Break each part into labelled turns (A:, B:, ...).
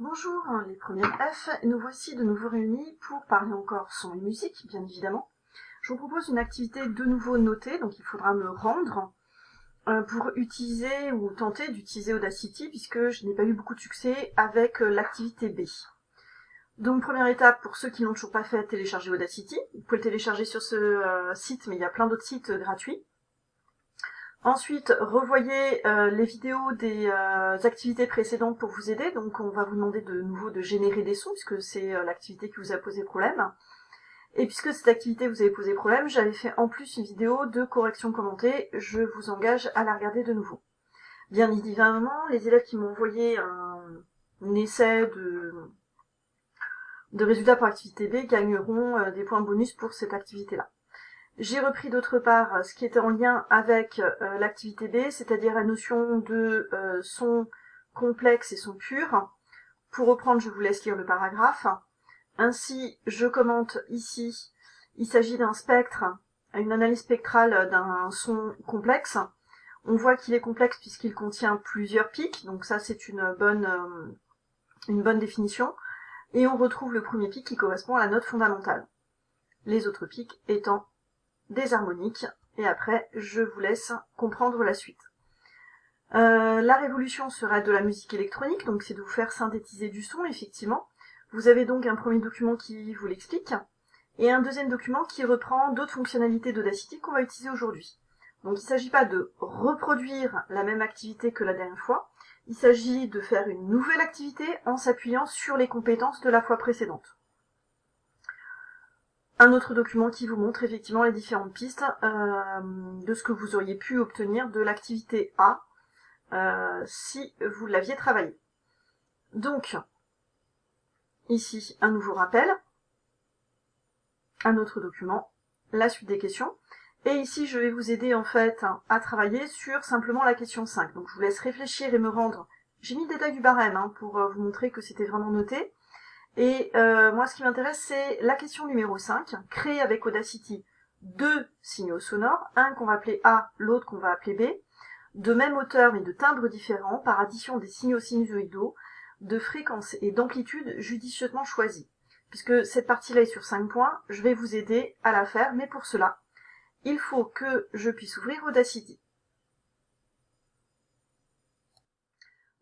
A: Bonjour les premières F, nous voici de nouveau réunis pour parler encore son et musique, bien évidemment. Je vous propose une activité de nouveau notée, donc il faudra me rendre pour utiliser ou tenter d'utiliser Audacity, puisque je n'ai pas eu beaucoup de succès avec l'activité B. Donc première étape, pour ceux qui n'ont toujours pas fait, télécharger Audacity. Vous pouvez le télécharger sur ce site, mais il y a plein d'autres sites gratuits. Ensuite, revoyez les vidéos des activités précédentes pour vous aider. Donc on va vous demander de nouveau de générer des sons, puisque c'est l'activité qui vous a posé problème. Et puisque cette activité vous avait posé problème, j'avais fait en plus une vidéo de correction commentée. Je vous engage à la regarder de nouveau. Bien évidemment, les élèves qui m'ont envoyé un essai de résultats pour activité B gagneront des points bonus pour cette activité-là. J'ai repris d'autre part ce qui était en lien avec l'activité B, c'est-à-dire la notion de son complexe et son pur. Pour reprendre, je vous laisse lire le paragraphe. Ainsi, je commente ici, il s'agit d'un spectre, une analyse spectrale d'un son complexe. On voit qu'il est complexe puisqu'il contient plusieurs pics, donc ça c'est une bonne définition. Et on retrouve le premier pic qui correspond à la note fondamentale. Les autres pics étant des harmoniques, et après je vous laisse comprendre la suite. La révolution sera de la musique électronique, donc c'est de vous faire synthétiser du son, effectivement. Vous avez donc un premier document qui vous l'explique, et un deuxième document qui reprend d'autres fonctionnalités d'Audacity qu'on va utiliser aujourd'hui. Donc il ne s'agit pas de reproduire la même activité que la dernière fois, il s'agit de faire une nouvelle activité en s'appuyant sur les compétences de la fois précédente. Un autre document qui vous montre effectivement les différentes pistes de ce que vous auriez pu obtenir de l'activité A si vous l'aviez travaillé. Donc, ici, un nouveau rappel, un autre document, la suite des questions. Et ici, je vais vous aider en fait à travailler sur simplement la question 5. Donc, je vous laisse réfléchir et me rendre. J'ai mis le détail du barème pour vous montrer que c'était vraiment noté. Et moi, ce qui m'intéresse, c'est la question numéro 5, créer avec Audacity deux signaux sonores, un qu'on va appeler A, l'autre qu'on va appeler B, de même hauteur mais de timbres différents par addition des signaux sinusoïdaux, de fréquence et d'amplitude judicieusement choisis. Puisque cette partie-là est sur 5 points, je vais vous aider à la faire, mais pour cela, il faut que je puisse ouvrir Audacity.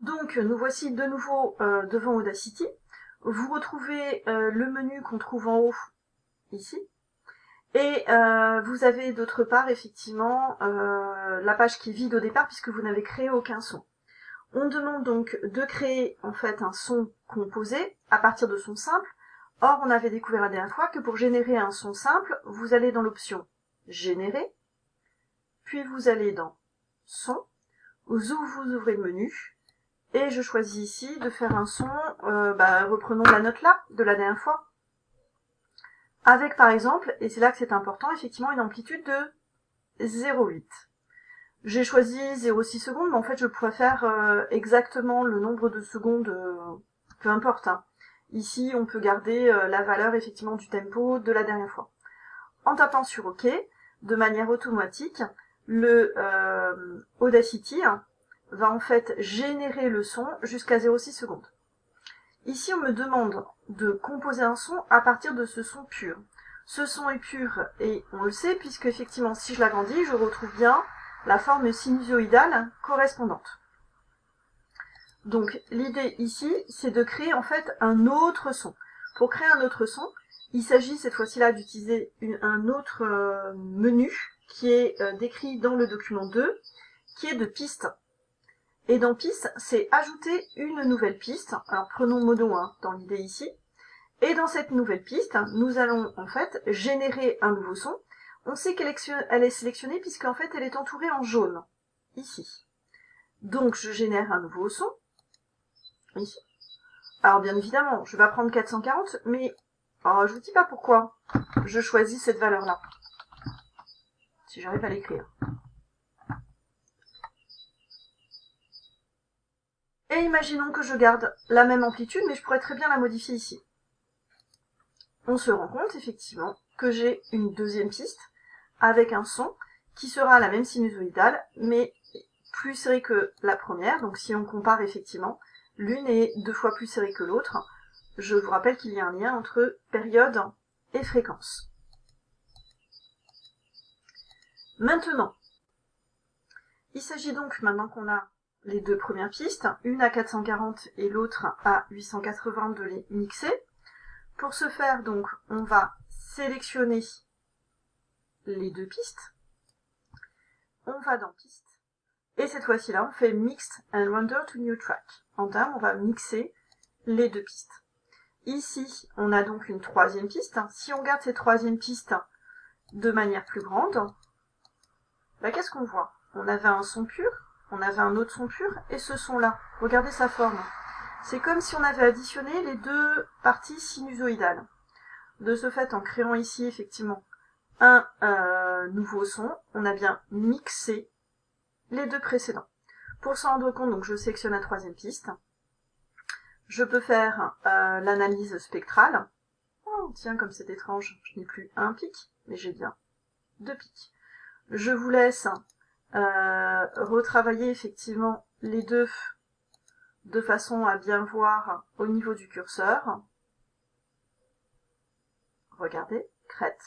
A: Donc, nous voici de nouveau devant Audacity. Vous retrouvez le menu qu'on trouve en haut, ici. Et vous avez d'autre part, effectivement, la page qui est vide au départ, puisque vous n'avez créé aucun son. On demande donc de créer, en fait, un son composé à partir de son simple. Or, on avait découvert la dernière fois que pour générer un son simple, vous allez dans l'option « Générer », puis vous allez dans « Son », vous ouvrez le menu, et je choisis ici de faire un son, reprenons la note là, de la dernière fois, avec par exemple, et c'est là que c'est important, effectivement une amplitude de 0,8. J'ai choisi 0,6 secondes, mais en fait je pourrais faire exactement le nombre de secondes, peu importe. Ici on peut garder la valeur effectivement du tempo de la dernière fois. En tapant sur OK, de manière automatique, le Audacity va en fait générer le son jusqu'à 0,6 secondes. Ici, on me demande de composer un son à partir de ce son pur. Ce son est pur et on le sait puisque effectivement, si je l'agrandis, je retrouve bien la forme sinusoïdale correspondante. Donc, l'idée ici, c'est de créer en fait un autre son. Pour créer un autre son, il s'agit cette fois-ci là d'utiliser un autre menu qui est décrit dans le document 2, qui est de piste. Et dans piste, c'est ajouter une nouvelle piste. Alors prenons modo 1 dans l'idée ici. Et dans cette nouvelle piste, nous allons en fait générer un nouveau son. On sait qu'elle est sélectionnée puisqu'en fait elle est entourée en jaune, ici. Donc je génère un nouveau son, ici. Alors bien évidemment, je vais prendre 440, mais je vous dis pas pourquoi je choisis cette valeur-là. Si j'arrive à l'écrire. Et imaginons que je garde la même amplitude, mais je pourrais très bien la modifier ici. On se rend compte effectivement que j'ai une deuxième piste avec un son qui sera la même sinusoïdale, mais plus serré que la première. Donc si on compare effectivement, l'une est 2 fois plus serrée que l'autre. Je vous rappelle qu'il y a un lien entre période et fréquence. Maintenant, il s'agit donc, maintenant qu'on a les deux premières pistes, une à 440 et l'autre à 880, de les mixer. Pour ce faire, donc, on va sélectionner les deux pistes. On va dans Piste. Et cette fois-ci là, on fait Mixed and Render to New Track. En termes, on va mixer les deux pistes. Ici, on a donc une troisième piste. Si on regarde cette troisième piste de manière plus grande, là, qu'est-ce qu'on voit? On avait un son pur, on avait un autre son pur, et ce son-là, regardez sa forme. C'est comme si on avait additionné les deux parties sinusoïdales. De ce fait, en créant ici, effectivement, un nouveau son, on a bien mixé les deux précédents. Pour s'en rendre compte, donc je sélectionne la troisième piste. Je peux faire l'analyse spectrale. Oh, tiens, comme c'est étrange, je n'ai plus un pic, mais j'ai bien deux pics. Je vous laisse retravailler effectivement les deux de façon à bien voir au niveau du curseur. Regardez, crête.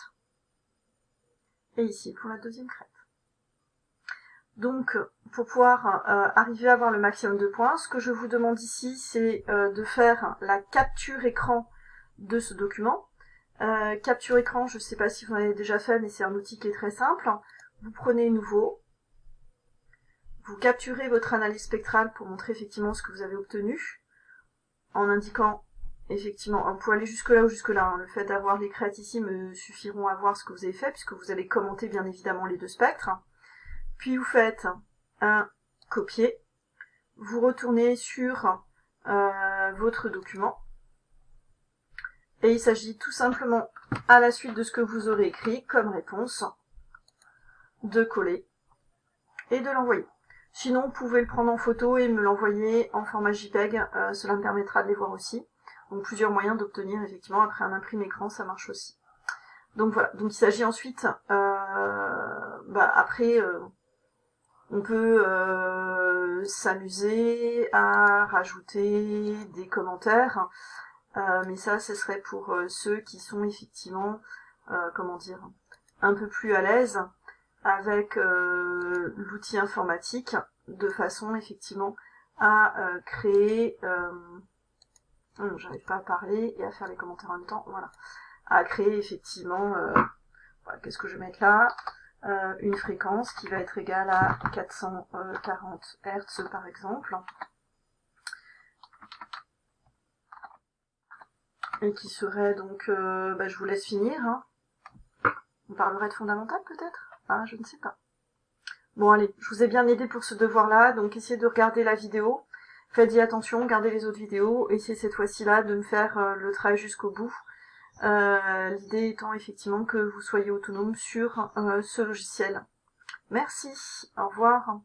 A: Et ici pour la deuxième crête. Donc, pour pouvoir arriver à avoir le maximum de points, ce que je vous demande ici, c'est de faire la capture écran de ce document. Capture écran, je ne sais pas si vous en avez déjà fait, mais c'est un outil qui est très simple. Vous prenez nouveau, vous capturez votre analyse spectrale pour montrer effectivement ce que vous avez obtenu, en indiquant effectivement, vous pouvez aller jusque là ou jusque là, hein. Le fait d'avoir les crêtes ici me suffiront à voir ce que vous avez fait, puisque vous allez commenter bien évidemment les deux spectres. Puis vous faites un copier, vous retournez sur votre document, et il s'agit tout simplement, à la suite de ce que vous aurez écrit comme réponse, de coller et de l'envoyer. Sinon, vous pouvez le prendre en photo et me l'envoyer en format JPEG, cela me permettra de les voir aussi. Donc plusieurs moyens d'obtenir effectivement, après un imprime écran, ça marche aussi. Donc voilà, donc il s'agit ensuite, après, on peut s'amuser à rajouter des commentaires, mais ça, ce serait pour ceux qui sont effectivement, un peu plus à l'aise avec l'outil informatique, de façon effectivement à créer, j'arrive pas à parler et à faire les commentaires en même temps, voilà, à créer effectivement, voilà, qu'est-ce que je vais mettre là, une fréquence qui va être égale à 440 Hz par exemple, et qui serait donc, je vous laisse finir, hein. On parlerait de fondamental peut-être? Ah, je ne sais pas. Bon allez, je vous ai bien aidé pour ce devoir-là, donc essayez de regarder la vidéo, faites-y attention, regardez les autres vidéos, essayez cette fois-ci-là de me faire le travail jusqu'au bout. L'idée étant effectivement que vous soyez autonome sur ce logiciel. Merci, au revoir.